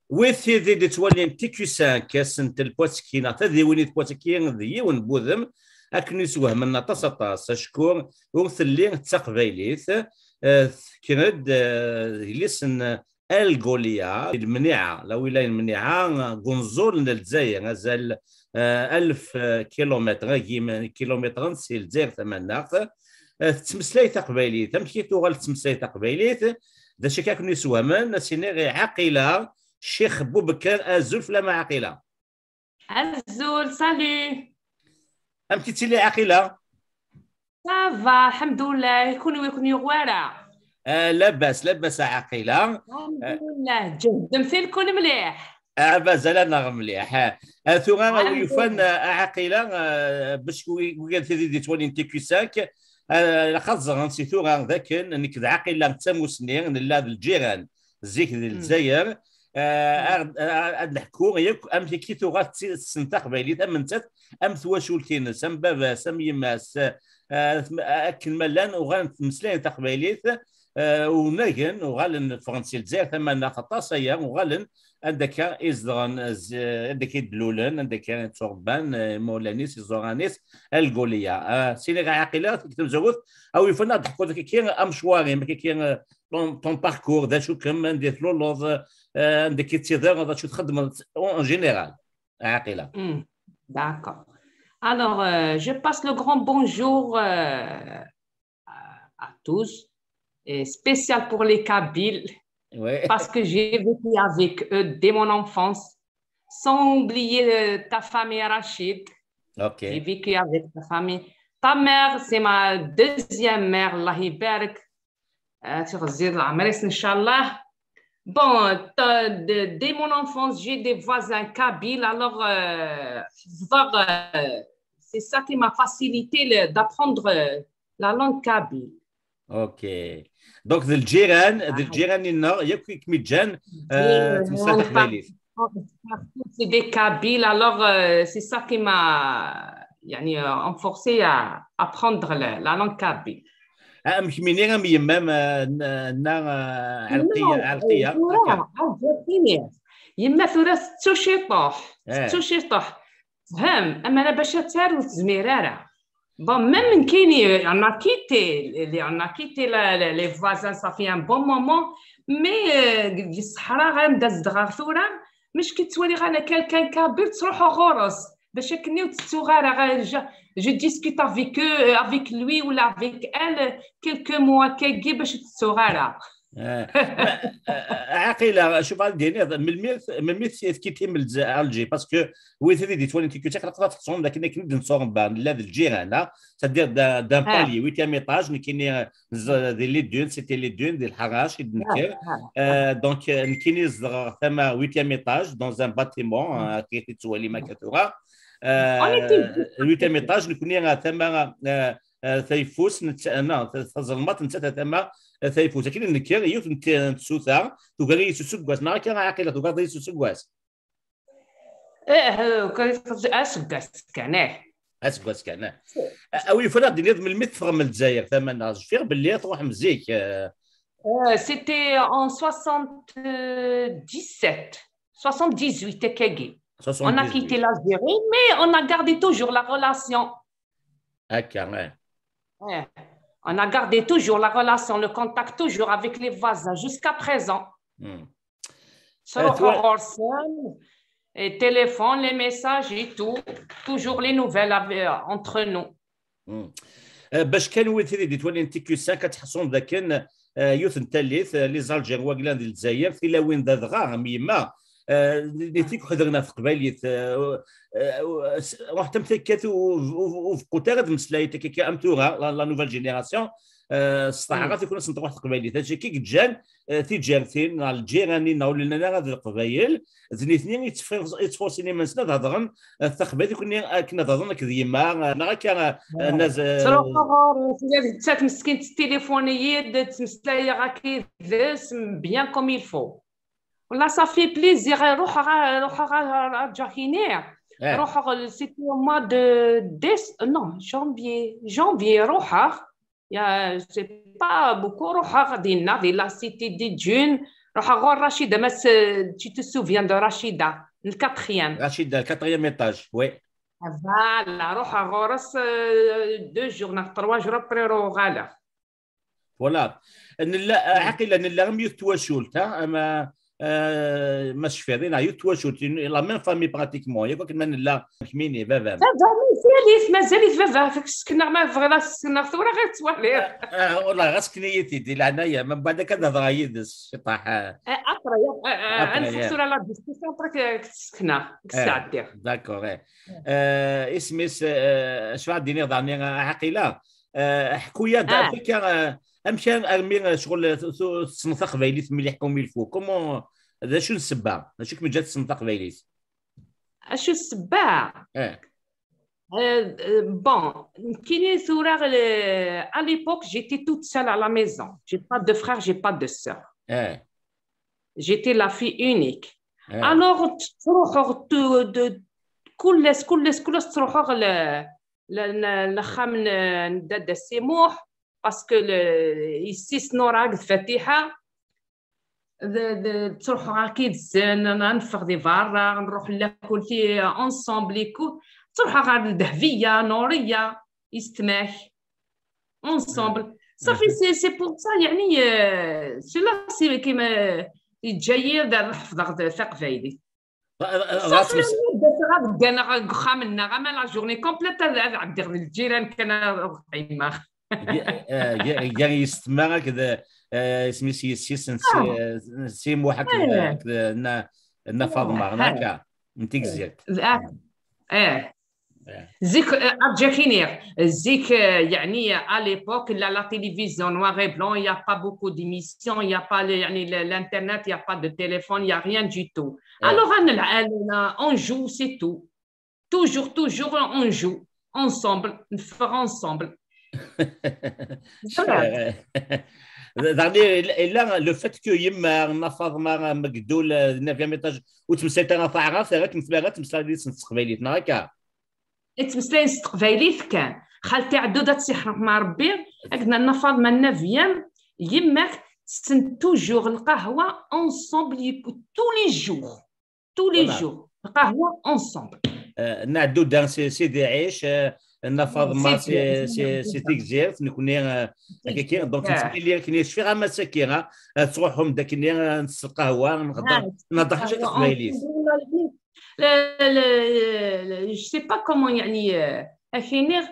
ويثي ذي تولين تيكوسان كاسنت البوتسكينا تذي وين البوتسكين ذي ونبوذم أكن يسوه من طاس شكور وثلي تقبيليث كند لسن الجوليا المنيعة لو إلى المنيعة جنزول للجزائر غزال 1000 كيلومتر كيلومتر سيل الجزائر ثماناخ تمسلاي تقبيلي تمشي تغال تمسلاي تقبيلي ذا شكاك نسوه من سينيغي عقيلة الشيخ بوبكر أزول فلا عقيلة أزول سالي أم تيلي عقيلة سافا الحمد لله يكون يغوارا لاباس عقيلة الحمد لله جهد مثلكم مليح بازال نغم مليح ثم ويفن عقيلة باش وقال تدي تولين تيكوساك خاصة نسيتو ذاك انك عقيلة تسمو سنين لا الجيران زيك الجزائر هاد الحكومة ياك ام كيتو غاتسنتق بايلي ام انت ام ثواشولتين سم بابا سم يماس اكن ملان وغنتمسلين تقبايليت وناجن وغالن فرنسي الجزائر ثم خطاسيا وغالن عندك إزران عندك دلولن عندك توربان مولانيس زورانيس الجولية سيني عاقلات كتب زوج أو يفنى ضحكوا ذاك كين أمشواري ما كين طون باركور ذا شو كم ندير لولوز عندك تيذر ذا شو تخدم en général عاقلة. D'accord. Alors, je passe le grand bonjour à tous, et spécial pour les Kabyles. Ouais. Parce que j'ai vécu avec eux dès mon enfance, sans oublier ta famille Rachid. Ok. J'ai vécu avec ta famille. Ta mère, c'est ma deuxième mère, Allah Ibarak. Inch'Allah. Bon, dès mon enfance, j'ai des voisins kabyles. Alors, c'est ça qui m'a facilité d'apprendre la langue kabyle. Ok. Donc, الجيران النار ياك كميجان تمسك باليس. C'est des Kabyles, alors c'est ça qui m'a forcé à apprendre la langue kabyle. مش منين غام يمام نا عرقية يما ثورة ستو شيطوح فهم اما انا باش تارو زميرارة bon même كيني on a quitté les voisins ça fait un bon moment mais الصحراء غندز دغا ثورة مش كتولي غانا كالكان كابيل تروحوا غورس باش كنيو تسوغارا je discute avec lui ou avec elle quelques mois كي باش تسوغارا عقيله شوف غادي من الميث كيتي من الجي باسكو وي ثري تولي كيتي تقدر تصوم لكن كنبدا نصوم بان لا الجيران سادير دان بالي 8 ايطاج كاين لي دون سيتي لي دون ديال الحراش نذكر دونك كاين زغ ثما 8 ايطاج دون ان باتيمون كي تولي ما كثره 8 ايطاج نكون ثما ثيفوس تظلمات نتا ثما ثيفوس لكن نكير يوت نتسوثا تقال يسوسكواس ما كان عاقله تقال يسوسكواس اسكواس كانه او يفرق ديال من المثفر من الجزائر ثمن فيغ باللي تروح مزيك c'était en 78 كاكي on a quitté l'Algérie mais on a gardé toujours la relation. On a gardé toujours la relation, le contact toujours avec les voisins jusqu'à présent. Et téléphone, les messages et tout, toujours les nouvelles entre nous. باش كان ويثري دي تولي انتيكوسا كتحصون ذاك يوث نتاليث لي زالجير واكلان ديال الجزائر في لاوين ذا دغا ميما نيتيك خدرنا في قبايليت واحد تمثكات وفي كوتارد مسلايت كي امتوها لا نوفيل جينيراسيون استعارات يكون سنت واحد القبايليت هادشي كي جان تيجارتين الجيراني ناولنا هذا القبايل اثنين يتفوسيني من سنه هضرن الثقبات كنا نهضرنا كديما انا كان الناس تاك مسكين التليفونيات تمسلاي غاكي بيان كوم يلفو والله صافي بليزير روح رجعيني روح سيتي موا دو نو جانفي روح يا سي با بوكو روح غادي ناضي لا سيتي دي جون روح غور رشيدة tu te souviens de Rachida le 4e. Rachida, le 4e étage, oui. Voilà, روح غورس 2 jours 3 jours après روغالا. Voilà. عقيلة نلا ميو تواشولت اما مش فاضيين عيو تواشولت لا ميم فامي براتيكمون ياك ما نلا كميني بابا مازال بابا فيك سكنا ما بغينا سكنا ثورة غير توالي والله غير سكنيتي دي العناية من بعد كذا ضغايدس شطاح انا ثورة لا ديسكسيون برك سكنا كساعد داكور اسميس شو غادي نهضر عقيلة حكويا فيك امشان ارمي شغل تصنت قبايليت ملي يحكم الفو كومون هذا شو السبه ماشي كما جات تصنت قبايليت شو السبه bon كاينين ثوره à l'époque j'étais toute seule à la maison j'ai pas de frère j'ai pas de sœur j'étais la fille unique alors تروحوا كل تروحوا لخام نداد السموح باسكو يسيس نوراق فاتحه تروحوا اكيد ننفخ دي فارا نروح ناكل في انصامبل تروحوا غير الذهبيه نوريه يستماح انصامبل صافي سي بور سا يعني سلا سي كيما جايه دار الحفظ ثاق فايدي صافي انا خامنا غير لا جورني كومبليت عند الجيران كان قيمه يعني يستمر كذا اسمي سي موحك كذا فاطمه هكا انت كزيت زيك ارجاكينير زيك يعني à l'époque la télévision noir et blanc il y a pas beaucoup d'émissions il y a pas يعني l'internet il y a pas de téléphone il y a rien du tout alors on joue c'est tout toujours on joue ensemble faire ensemble الا لو فات كو يما فاطمه مقدول 9 ايطاج وتمسيت انا طاعه غير مثلا تمسالي تستقبليت هكا تمسلين استقباليت كان خالتي عدوده تسحر مع ربي قلنا فاطمه 9 يماك سن توجور القهوه انصومبل tous les jours القهوه انصومبل نعدو سيدي عيش فاطمه سي تيكزيرت نكوني هكاكي دونك تسمي لي كني شفي غير مساكين تروحهم داك نص القهوه نهضر حاجه تقبايليت je sais pas comment يعني finir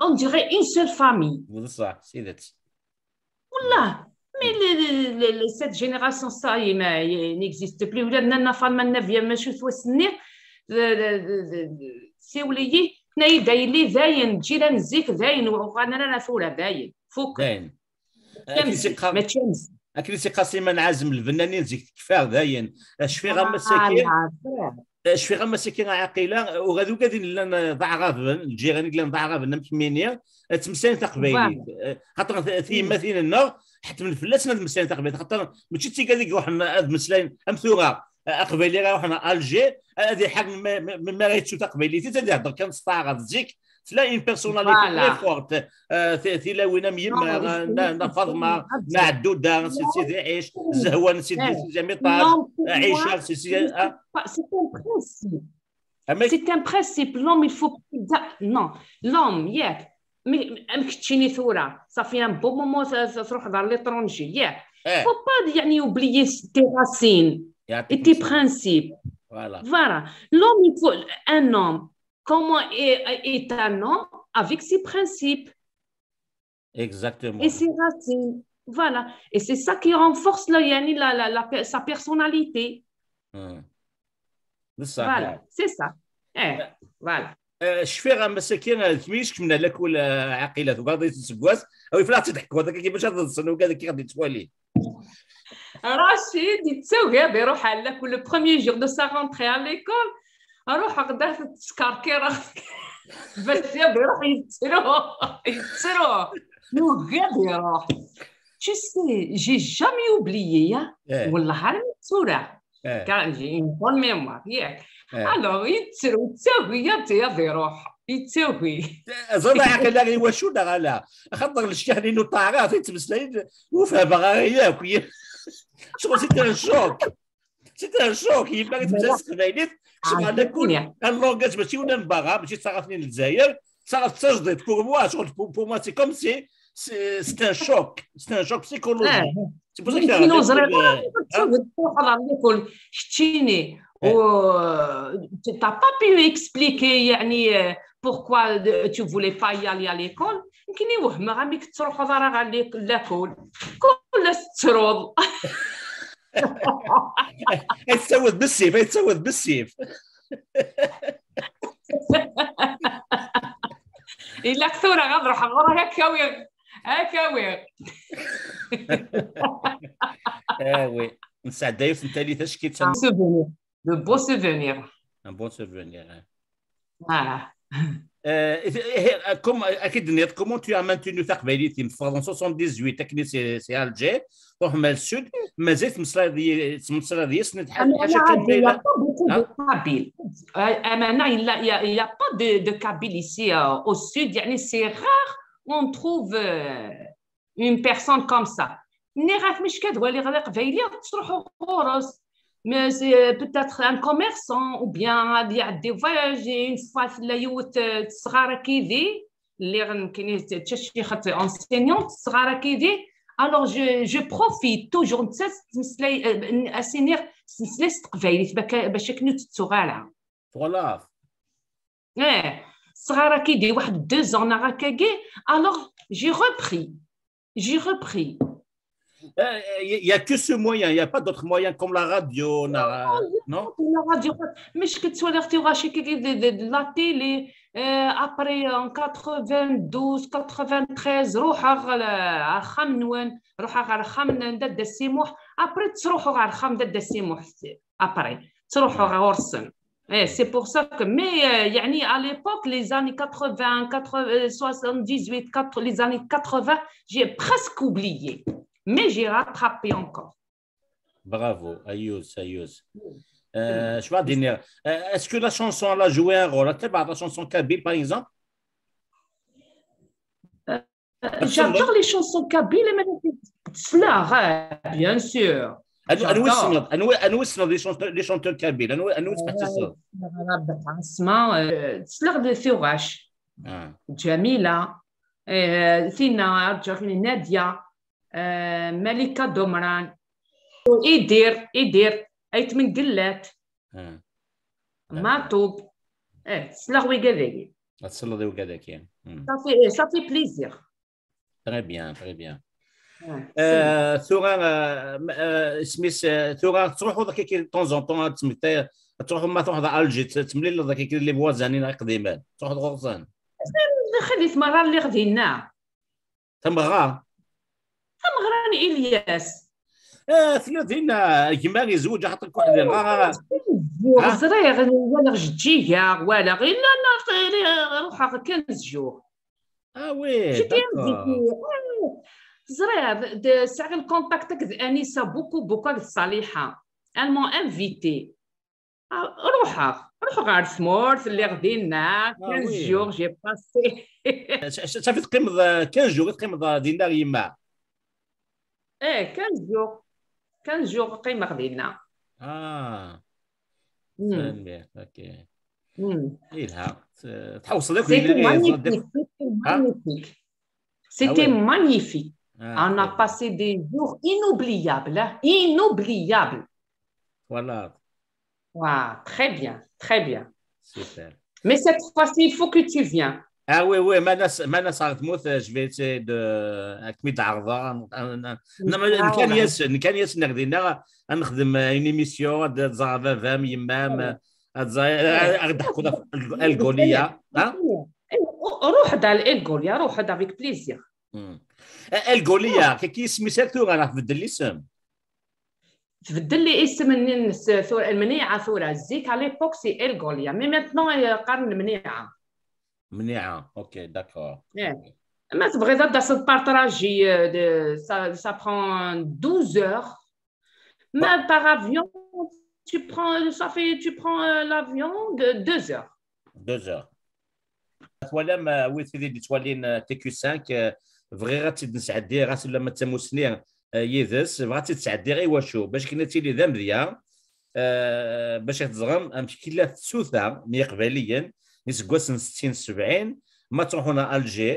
on dirait une seule famille صح سيدتي والله mais cette génération ça n'existe plus ولادنا فاطمه النبيه ما شوف وسني سي وليي حنايا داين لي داين جيران زيك داين وغانا ثوره داين فوق داين اكيد سي قاسم نعزم الفنانين زيك كفار داين شفي غير مساكين عاقله وغادو قاعدين لنا ضعغاف الجيران اللي ضعغاف مكمينيه تمسين تقبايلي خاطر في مثلا النار حتى من الفلاس هاد مسائل تقبايلي خاطر ماشي تي قال لك واحد هاد مسائل امثوره قبايلي راه وحنا الجي هذه حق ما ريتو تقبايلي تهضر كان استعرض زيك تلا اون بيرسوناليتي تري فورت تلاوينا ميما فاطمه عدوده سيدي عيش زهوان سيدي جميل عيشه سي C'est un principe. L'homme, il faut... Non, l'homme, yeah. Mais كتشيني ثورة صافي ان بو مومون تروح دار ليترونجي ياك فو با يعني oublier tes racines et tes principes. Voilà. L'homme, il faut un homme. Comment est un homme avec ses principes? Exactement. Et ses racines. Voilà. Et c'est ça qui renforce sa personnalité. Voilà, c'est ça. Voilà. شفي غير مساكين كميش كمنا لك ولا عقيلات وغادي تسكواس او فلا تضحك هذاك كيفاش هذا الصنو هذاك كي غادي تسوالي رشيد يتسوق بيروح على كل بروميير جور دو سا رونتري على ليكول اروح غدا تسكاركيرا بس بيروح يتسرو نو غادي يروح tu sais j'ai jamais oublié والله عارف الصوره كان جي اون بون ميموار ياك الوغ يتساوي يروح يتساوي زاد عقل لي واش ولا غلا خاطر الشهر انه طاغات يتمسلين وفهم غياك شغل سيتي ان شوك يبقى تمسك قبايلات شغل هذا كل اللونغاج ماشي ولا نباغا ماشي تصرفني للجزائر صارت تجديد بور موا شغل بور موا سي كوم سي سي ان شوك بسيكولوجي سي بور سا كي شتيني و t'as pas pu expliquer يعني pourquoi tu voulais pas y aller à l'école يمكن يوهم غاميك تروح ضرا على لاكول كل سترود يتسود بالسيف إلا كثورة غنروح غورا هكاوير وي نسعد دايف انت اللي تشكي de beaux souvenirs. Un bon souvenir. Voilà. Comment tu as maintenu ta قبيلتي en 78 تكني سي Alger روح مال السود مازال تمصرا ديال سنة حاجه كامله امانه il y a pas de Kabyle ici au sud يعني c'est rare on trouve une personne comme ça نعرف مش كدوالي غير قبيله تروحوا غورس mais c'est peut-être un commerçant ou bien il y a des voyages une fois la youth صغار كيدي اللي كاينين تشي خط enseignante صغار كيدي alors je profite toujours نسلي اسينير نسلي قبايلي باش كنت صغار voilà صغار كيدي واحد 2 ans هكاكي alors j'ai repris Il n'y a que ce moyen, il n'y a pas d'autres moyens comme la radio, non? La radio, mais je suis allée la télé après en 92, 93, روحها خمنون روحها خمن ضد السموح après تروحوا على خمن ضد السموح après تروحوا غورسن c'est pour ça que mais يعني à l'époque les années 80, 78, les années 80 j'ai presque oublié mais j'ai rattrapé encore. Bravo, Ayouz. Je vais dire, est-ce que la chanson elle a joué un rôle? La chanson kabyle, par exemple? J'adore les chansons kabyles, mais cela, bien sûr. Les chanteurs kabyles. cela de Firash, Jamila, Fina, Nadia. ملكة دمران يدير أيت من قلات ماتوب سلاغوي كذاك تصلي وكذاك يعني صافي بليزير très bien ثورة سميس ثورة تروحوا ذاك كي طون طون تمتى تروحوا ما تروحوا ألجي تملي ذاك كي اللي بوازانين قديمان تروحوا غرزان خليت مرة اللي غدينا تمغا غراني إلياس ثلاثين كيما يزوج حطك واحد زريغ ولا جدية ولا غير لا روحها 15 جور وي زريغ ساعة الكونتاكتك أنيسة بوكو صالحة المون انفيتي روحها غير سمورت اللي غدينا 15 جور جي باسي صافي تقيم 15 جور تقيم دينار يما 15 jours قيمة غدينا bien اوكي إلها تحوصل لك c'était magnifique on a passé des jours inoubliables voilà très bien super mais cette fois-ci il faut que tu viens وي ما ناس غتموت جبيت كميت عرضه كان ياس نغدينا نخدم اون ايميسيون زافا فام يمام غنضحكوا الكوليه روح دا الكوليه روح دا افيك بليزير الكوليه كي سميتو انا تبدل لي اسم تبدل لي اسم المنيعه ثوره الزيك على ليبوك سي الكوليه مي ميتنون قارن منيعه اوكي داكور ما تبغي تبدا تبارطاجي ça prend 12 heures mais par avion tu prends l'avion de 2 heures. 2 heures. Voilà ma ويثدي دي توالين تي كيو 5 فغي غاتي نسعدي غاسي لما تموسني يدس غاتي تسعدي غير واشو باش كنا تيلي ذا مزيان باش تزغم امشي كلا تسوثا مي قبليا يسكوسن 60 70 ما تروحونا الجي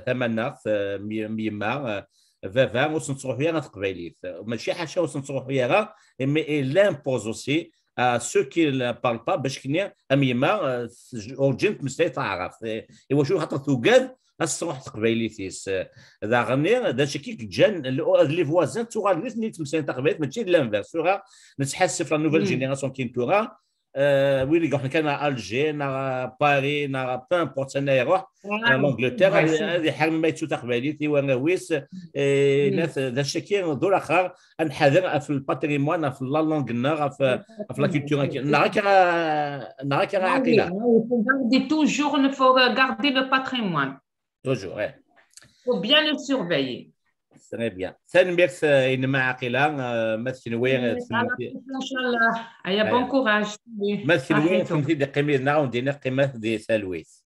ثمنات ميما فافا وسنتروح فيها قبيليت ماشي حاجه وسنتروح فيها مي لامبوز اوسي ceux qui ne parlent pas باش كنا اميما اورجنت مستي تعرف ايوا شو خاطر توقاد الصروح تقبيليتيس ذا غني هذا شي كي جان لي فوازان توغاليت نيت مسين تقبيليت ماشي لانفيرس سوغا نتحسف لا نوفيل جينيراسيون كي نتورا ويلي كان الجي نا باري نا بان بورت انا يروح لانجلتير هذه حرم ما يتسو تقبيليتي وانا ويس ناس ذا الشيء كي دور اخر نحذر في الباتريمون في لا لونغ نار في لا كولتور نراك عاقله toujours il faut garder le patrimoine toujours ouais faut bien le surveiller. Très bien. ثاني ميكس إنما عاقلة مثل وين إن شاء الله. أيا بون كوراج. مثل وين فهمتي دي قيمة نعاون دينا قيمة دي سالويس.